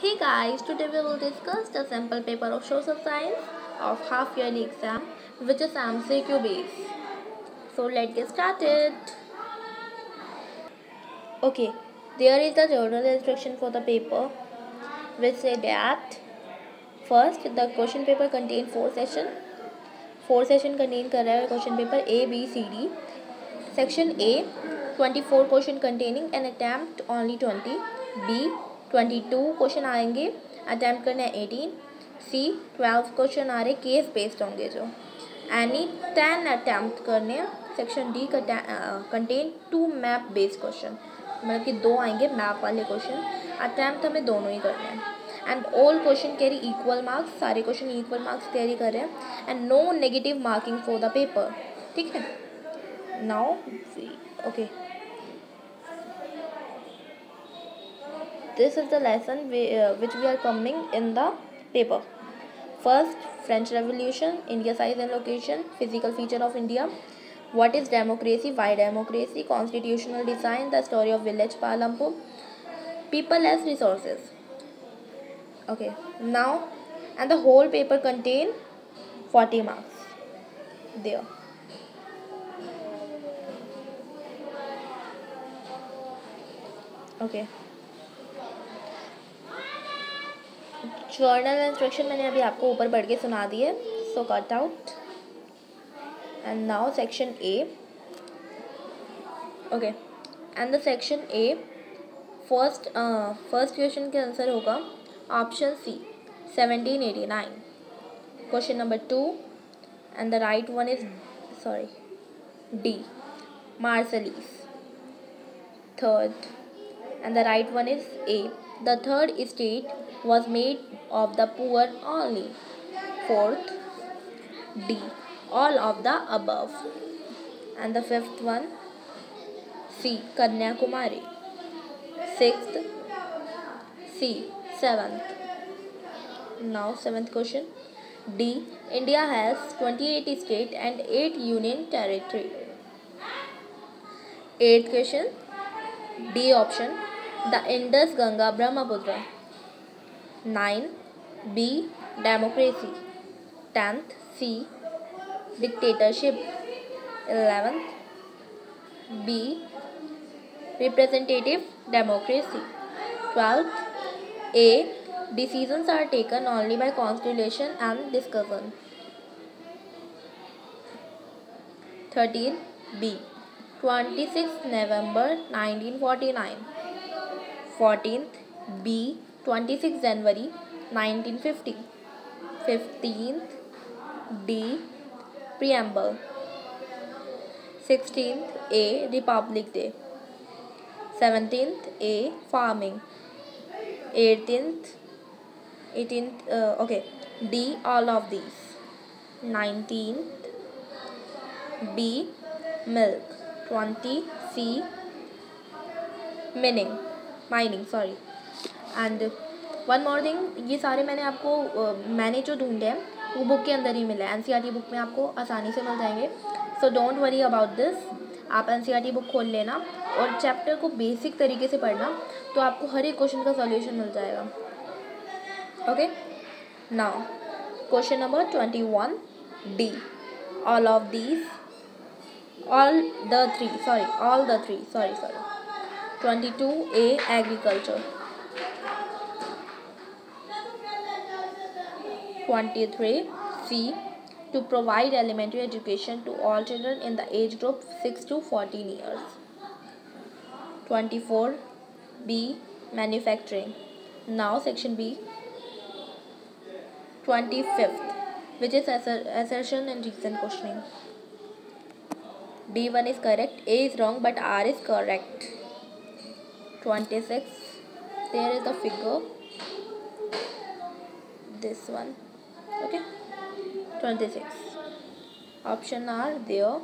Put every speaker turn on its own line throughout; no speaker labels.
Hey guys, today we will discuss the sample paper of social science of half yearly exam, which is MCQ based. So let's get started. Okay, there is the journal instruction for the paper, which say that first the question paper contain four session. Four session contain कर रहा है question paper A, B, C, D. Section A 24 question containing N attempt only 20. B 22 question आएंगे, attempt करना है 18. C 12 question आ रहे case based होंगे जो. Any 10 attempt करने. Section D contain 2 map based question, मतलब कि 2 आएंगे मैप वाले क्वेश्चन. अटैम्प्ट हमें दोनों ही करने हैं. And all question carry equal marks, सारे क्वेश्चन इक्वल मार्क्स कैरी कर रहे हैं. And no negative marking for the paper. ठीक है. Now okay, this is the lesson which we are coming in the paper. First, French Revolution, India size and location, physical feature of India, what is democracy, why democracy, constitutional design, the story of village Palampur, people as resources. Okay, now, and the whole paper contain 40 marks there. Okay, general instruction मैंने अभी आपको ऊपर पढ़ के सुना दिए. So cut out. And now section A. Okay, and the section A first question के answer होगा option C 1789. Question number 2 and the right one is D Marseillaise. Third and the right one is A. The third state was made of the poor only. Fourth, D. All of the above. And the fifth one, C. Kanyakumari. Sixth, C. Seventh. Now seventh question. D. India has 28 states and 8 union territory. Eighth question. D option. The Indus, Ganga, Brahmaputra. 9. B. Democracy. 10th. C. Dictatorship. 11th. B. Representative democracy. 12th. A. Decisions are taken only by consultation and discussion. 13. B. 26th November 1949. 14th B. 26 January 1950. 15th D. Preamble. 16th A. Republic Day. 17th A. Farming. 18th D. All of these. 19th B. Milk. 20 C. Mining and one more thing, ये सारे मैंने आपको मैंने जो ढूंढे हैं वो book के अंदर ही मिले हैं. एनसीईआरटी बुक में आपको आसानी से मिल जाएंगे. So don't worry about this. आप एनसीईआरटी बुक खोल लेना और चैप्टर को बेसिक तरीके से पढ़ना, तो आपको हर एक क्वेश्चन का सॉल्यूशन मिल जाएगा. Okay, now question number 21 D. All the three 22 A. Agriculture. 23 C. To provide elementary education to all children in the age group 6 to 14 years. 24 B. Manufacturing. Now section B. 25th, which is assertion and reason questioning. D1 is correct, A is wrong, but R is correct. 26, there is the figure, this one. Okay, 26 option are there,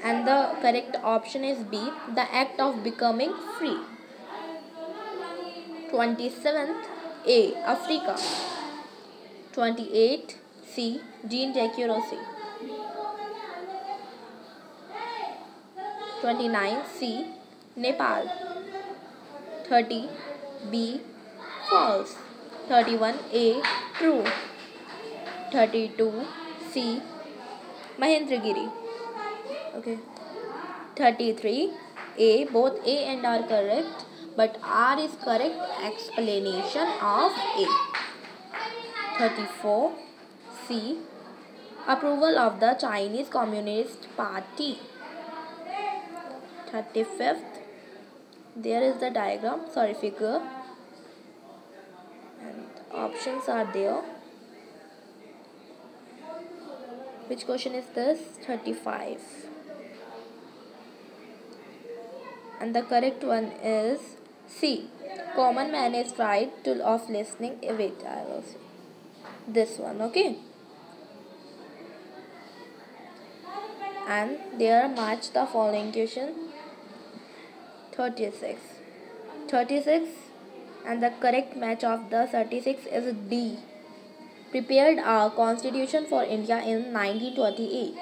and the correct option is B, the act of becoming free. 27th A. Africa. 28 C. Jean-Jacques Rousseau. 29 C. Nepal. 30 B false. 31 A true. 32 C Mahendragiri. Okay. 33 A, both A and R correct, but R is correct explanation of A. 34 C, approval of the Chinese Communist Party. 35th, there is the diagram, figure, and options are there. Which question is this? 35. And the correct one is C. Common man is right to of listening. Wait, I will see. This one, okay? And there match the following question. 36. 36 and the correct match of the 36 is D. Prepared a constitution for India in 1928.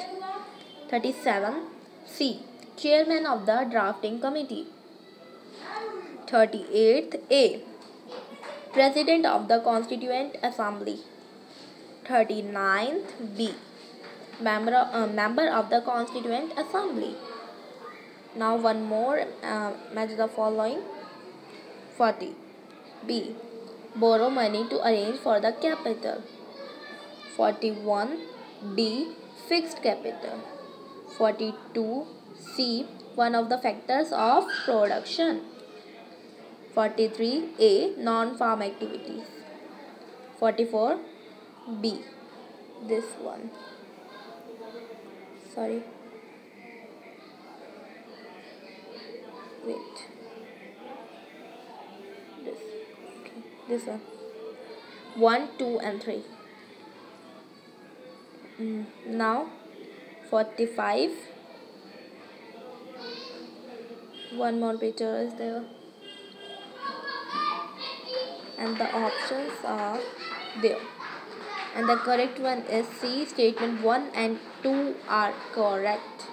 37 C. Chairman of the drafting committee. 38th A. President of the Constituent Assembly. 39th B. Member of the Constituent Assembly. Now one more, match the following. 40 B. Borrow money to arrange for the capital. 41 D. Fixed capital. 42 C. One of the factors of production. 43 A. Non-farm activities. 44 B. This one. Sorry. Wait. This. Okay. This one. 1, 2 and 3. Now 45. One more picture is there. And the options are there. And the correct one is C. Statement 1 and 2 are correct.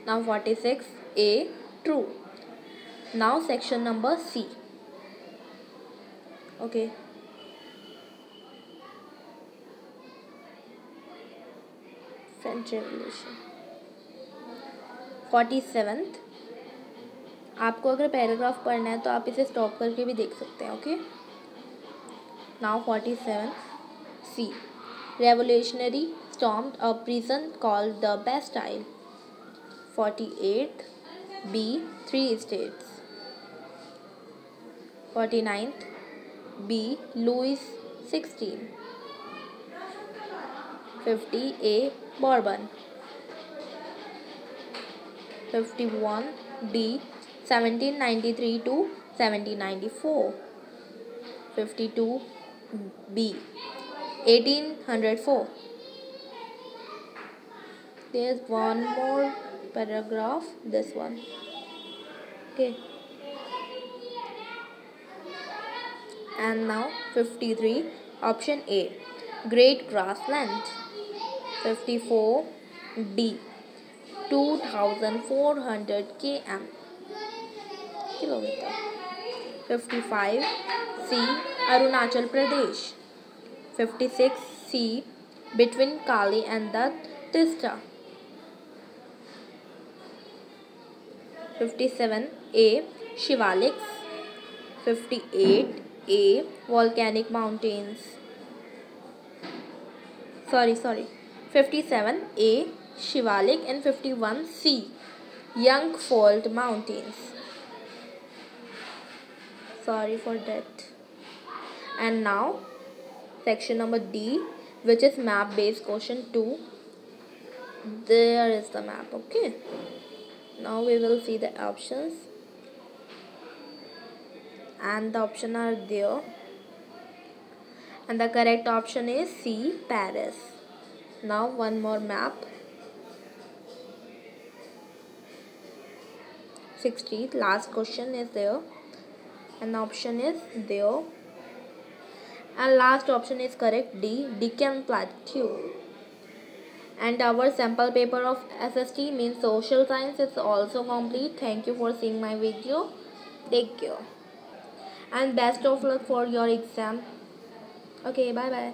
Now 46 A. True. Now section number C. Okay. French Revolution. 47th. आपको अगर paragraph पढ़ना है तो आप इसे stop करके भी देख सकते हैं. Okay. Now 47 C. Revolutionary stormed a prison called the Bastille. 48th B. 3 states. 49th B. Louis XVI. 50 A. Bourbon. 51 D. 1793 to 1794. 52 B. 1804. There's one more paragraph, this one. Okay. And now 53, option A. Great Grassland. 54 D. 2400 km. Kilometer. 55 C. Arunachal Pradesh. 56 C. Between Kali and the Tista. 57 A. Shivaliks. 58 A. Volcanic mountains. 57 A. Shivalik and 51 C. Youngfold mountains. Sorry for that. And now section number D, which is map based question 2. There is the map. Okay. Now we will see the options. And the options are there. And the correct option is C. Paris. Now one more map. 60th last question is there. And the option is there. And last option is correct D. Deccan Plateau. And our sample paper of SST means social science is also complete. Thank you for seeing my video. Take care and best of luck for your exam. Okay, bye bye.